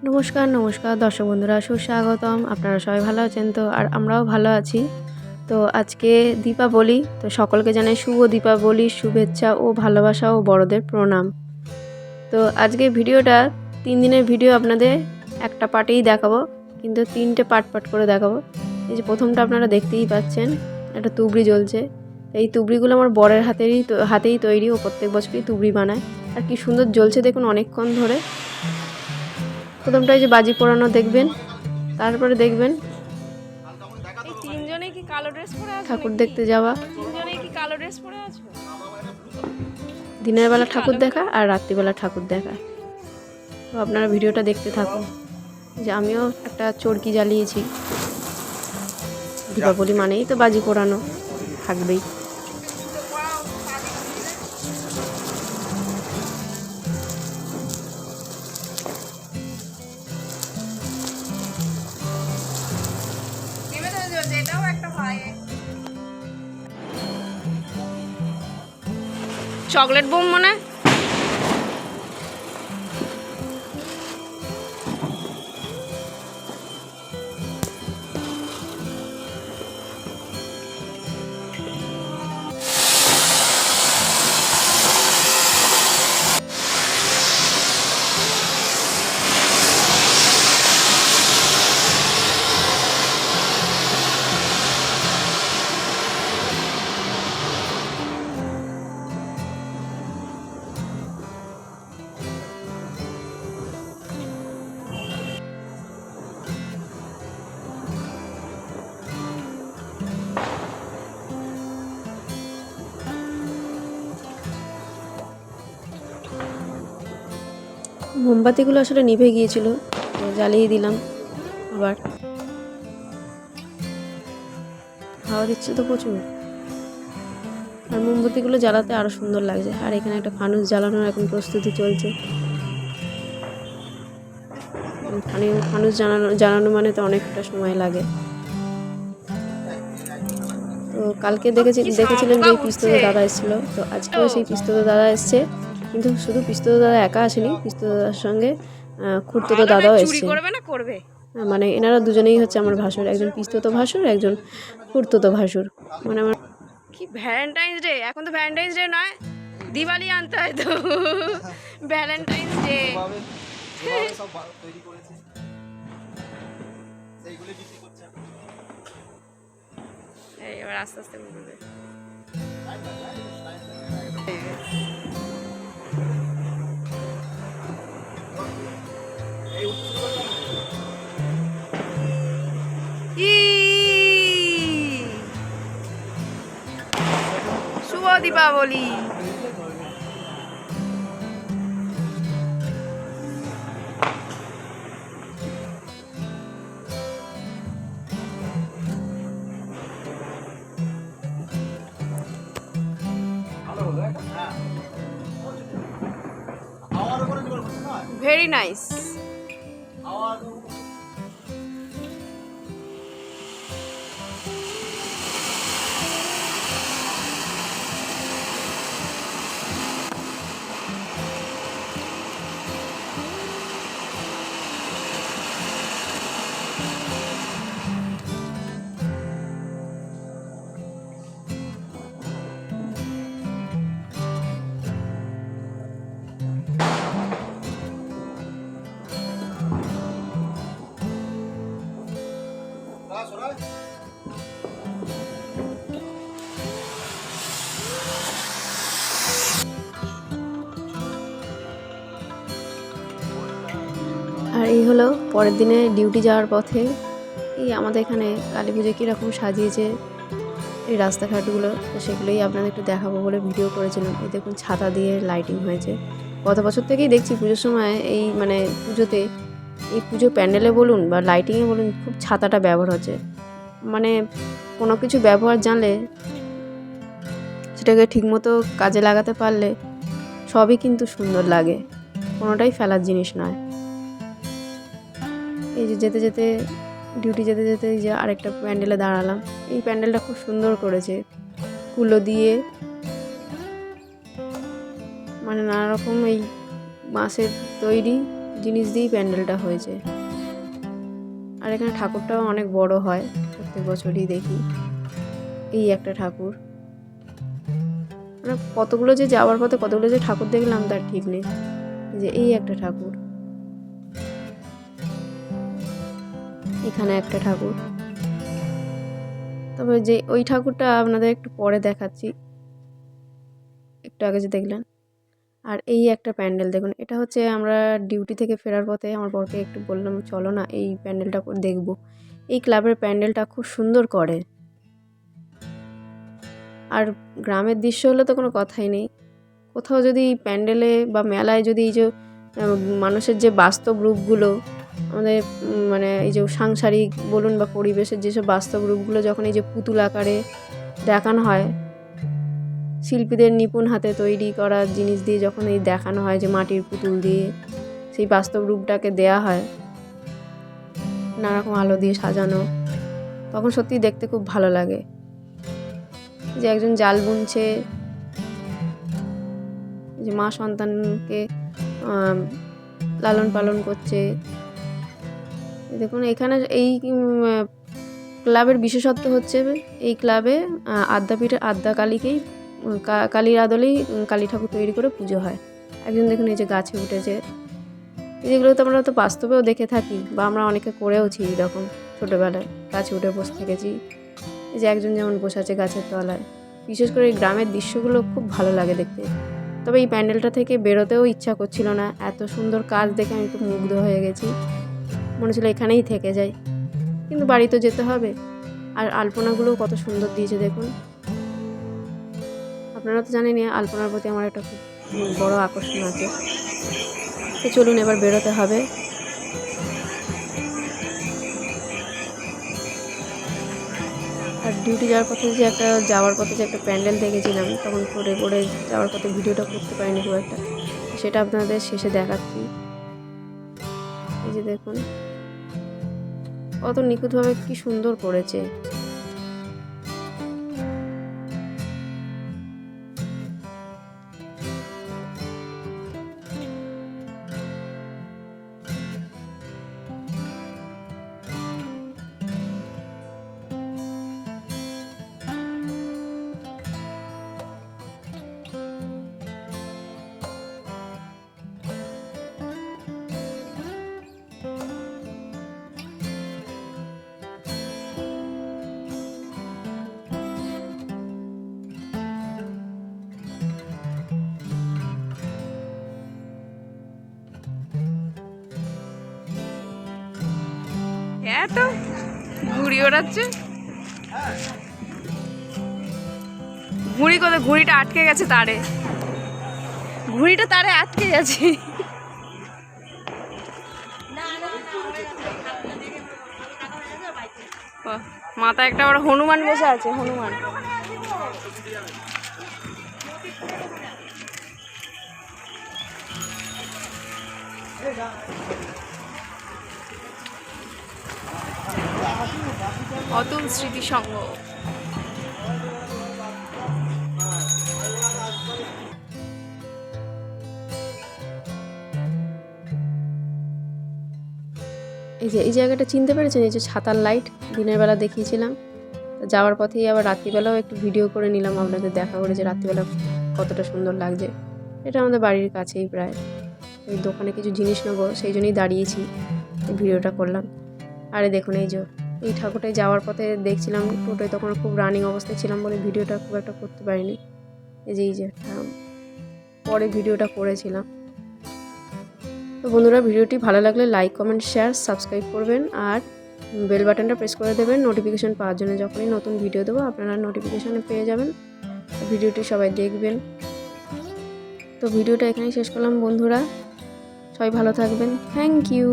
নমস্কার নমস্কার দর্শক বন্ধুরা, সুস্বাগতম। আপনারা সবাই ভালো আছেন তো? আর আমরাও ভালো আছি। তো আজকে দীপাবলি, তো সকলকে জানাই শুভ দীপাবলির শুভেচ্ছা ও ভালোবাসা ও বড়দের প্রণাম। তো আজকে ভিডিওটা 3 দিনের ভিডিও, আপনাদের একটা পার্টেই দেখাবো, কিন্তু 3টে পার্ট করে দেখাবো। এই যে প্রথমটা আপনারা দেখতেই পাচ্ছেন, একটা তুবড়ি জ্বলছে। এই তুবড়িগুলো আমার বরের হাতেই তৈরি। ও প্রত্যেক বছরই তুবড়ি বানায়, আর কি সুন্দর জ্বলছে দেখুন অনেকক্ষণ ধরে। প্রথমটাই যে বাজি পোড়ানো দেখবেন, তারপরে দেখবেন এই তিনজনেই কি কালো ড্রেস পরে আছো? ঠাকুর দেখতে যাওয়া। তিনজনেই কি কালো ড্রেস পরে আছো? দিনের বেলা ঠাকুর দেখা আর রাত্রিবেলা ঠাকুর দেখা। তো আপনারা ভিডিওটা দেখতে থাকুন। যে আমিও একটা চরকি জ্বালিয়েছি। দীপাবলি মানেই তো বাজি পোড়ানো থাকবেই। এটাও একটা ভাই চকলেট বোম মনে মোমবাতিগুলো আসলে নিভে গিয়েছিল, তো জ্বালিয়ে দিলাম আবার। হাওয়া দিচ্ছে তো প্রচুর, আর মোমবাতিগুলো জ্বালাতে আরও সুন্দর লাগছে। আর এখানে একটা ফানুস জ্বালানোর এখন প্রস্তুতি চলছে। ফানুস জ্বালানো মানে তো অনেকটা সময় লাগে। তো কালকে দেখেছিলেন যে পিস্তত দাদা এসেছিলো, তো আজকেও সেই পিস্তত দাদা এসছে। কিন্তু শুধু পিস্তত দাদা একা আসেনি, পিস্তত দাদার সঙ্গে খুড়তুতো দাদাও এসছে। মানে এনারা দুজনেই হচ্ছে আমার ভাসুর, একজন পিস্তত ভাসুর, একজন খুড়তুতো ভাসুর। মানে আমার কি ভ্যালেন্টাইন্স ডে, এখন তো ভ্যালেন্টাইন্স ডে নয়, দিওয়ালি আনতে হয় তো ভ্যালেন্টাইন্স ডে। সব তৈরি করেছে সেইগুলো বিক্রি করছে। এই এবার আস্তে আস্তে বলবে শুভ দীপাবলি। Very nice. আর এই হলো পরের দিনে ডিউটি যাওয়ার পথে এই আমাদের এখানে কালী পুজো কীরকম সাজিয়েছে এই রাস্তাঘাটগুলো, তো সেগুলোই আপনাদের একটু দেখাবো বলে ভিডিও করেছিলাম। এই দেখুন ছাতা দিয়ে লাইটিং হয়েছে। গত বছর থেকেই দেখছি পুজোর সময় এই মানে পুজোতে, এই পুজো প্যান্ডেলে বলুন বা লাইটিংয়ে বলুন, খুব ছাতাটা ব্যবহার হচ্ছে। মানে কোনো কিছু ব্যবহার জানলে, সেটাকে ঠিকমতো কাজে লাগাতে পারলে সবই কিন্তু সুন্দর লাগে, কোনোটাই ফেলার জিনিস নয়। এই যে যেতে যেতে ডিউটি যেতে যেতে এই যে আরেকটা প্যান্ডেলে দাঁড়ালাম। এই প্যান্ডেলটা খুব সুন্দর করেছে, কুলো দিয়ে, মানে নানা রকম এই বাঁশের তৈরি জিনিস দিয়েই প্যান্ডেলটা হয়েছে। আর এখানে ঠাকুরটাও অনেক বড় হয়, প্রত্যেক বছরই দেখি। এই একটা ঠাকুর, মানে কতগুলো যে যাওয়ার পথে কতগুলো যে ঠাকুর দেখলাম তার ঠিক নেই। যে এই একটা ঠাকুর, এখানে একটা ঠাকুর। তবে যে ওই ঠাকুরটা আপনাদের একটু পরে দেখাচ্ছি, একটু আগে যে দেখলেন। আর এই একটা প্যান্ডেল দেখুন, এটা হচ্ছে আমরা ডিউটি থেকে ফেরার পথে আমার বরকে একটু বললাম চলো না এই প্যান্ডেলটা দেখবো। এই ক্লাবের প্যান্ডেলটা খুব সুন্দর করে। আর গ্রামের দৃশ্য হলে তো কোনো কথাই নেই। কোথাও যদি প্যান্ডেলে বা মেলায় যদি এই যে মানুষের যে বাস্তব রূপগুলো, আমাদের মানে এই যে সাংসারিক বলুন বা পরিবেশের যেসব বাস্তব রূপগুলো যখন এই যে পুতুল আকারে দেখানো হয়, শিল্পীদের নিপুণ হাতে তৈরি করা জিনিস দিয়ে যখন এই দেখানো হয়, যে মাটির পুতুল দিয়ে সেই বাস্তব রূপটাকে দেয়া হয় নানারকম আলো দিয়ে সাজানো, তখন সত্যি দেখতে খুব ভালো লাগে। যে একজন জাল বুনছে, যে মা সন্তানকে লালন পালন করছে। দেখুন এখানে এই ক্লাবের বিশেষত্ব হচ্ছে এই ক্লাবে আদ্যাপীঠের আদ্যা কালীকেই কালীর আদলেই কালী ঠাকুর তৈরি করে পুজো হয়। একজন দেখুন এই যে গাছে উঠেছে। যেগুলো তো আমরা তো বাস্তবেও দেখে থাকি, বা আমরা অনেকে করেওছি এরকম ছোটোবেলায়, গাছে উঠে বসে থেকেছি। এই যে একজন যেমন বসে আছে গাছের তলায়। বিশেষ করে এই গ্রামের দৃশ্যগুলো খুব ভালো লাগে দেখতে। তবে এই প্যান্ডেলটা থেকে বেরোতেও ইচ্ছা করছিল না, এত সুন্দর কাজ দেখে আমি তো মুগ্ধ হয়ে গেছি। মনে ছিল এখানেই থেকে যাই, কিন্তু বাড়ি তো যেতে হবে। আর আলপনাগুলোও কত সুন্দর দিয়েছে দেখুন। আপনারা তো জানেনই আলপনার প্রতি আমার একটা খুব বড় আকর্ষণ আছে। তো চলুন এবার বেরোতে হবে। আর ডিউটি যাওয়ার পথে যে একটা প্যান্ডেল দেখেছিলাম, তখন করে যাওয়ার পথে ভিডিওটা করতে পারিনি খুব একটা, সেটা আপনাদের শেষে দেখাচ্ছি। এই যে দেখুন কত নিখুঁতভাবে কি সুন্দর করেছে। হ্যাঁ, তো ঘুড়ি ওড়াচ্ছে। ঘুড়ি কোথায়? ঘুড়িটা আটকে গেছে তারে, ঘুড়িটা তারে আটকে গেছে। মাথায় একটা বড় হনুমান বসে আছে, হনুমান। অতুল স্মৃতি সংঘ। এই জায়গাটা চিনতে পেরেছেন? এই যে ছাতার লাইট দিনের বেলা দেখিয়েছিলাম, যাওয়ার পথেই আবার রাত্রিবেলাও একটু ভিডিও করে নিলাম আপনাদের দেখা করে, যে রাত্রিবেলা কতটা সুন্দর লাগছে। এটা আমাদের বাড়ির কাছেই প্রায়। এই দোকানে কিছু জিনিস নেবো, সেই জন্যই দাঁড়িয়েছি, এই ভিডিওটা করলাম। আরে দেখুন এই ঠাকুরটায় যাওয়ার পথে দেখছিলাম টোটোয়, তখন খুব রানিং অবস্থায় ছিলাম বলে ভিডিওটা খুব একটা করতে পারিনি। এই যে পরে ভিডিওটা করেছিলাম। তো বন্ধুরা, ভিডিওটি ভালো লাগলে লাইক, কমেন্ট, শেয়ার, সাবস্ক্রাইব করবেন। আর বেল বাটনটা প্রেস করে দেবেন নোটিফিকেশান পাওয়ার জন্য। যখনই নতুন ভিডিও দেবো আপনারা নোটিফিকেশানে পেয়ে যাবেন। ভিডিওটি সবাই দেখবেন। তো ভিডিওটা এখানেই শেষ করলাম বন্ধুরা, সবাই ভালো থাকবেন। Thank you.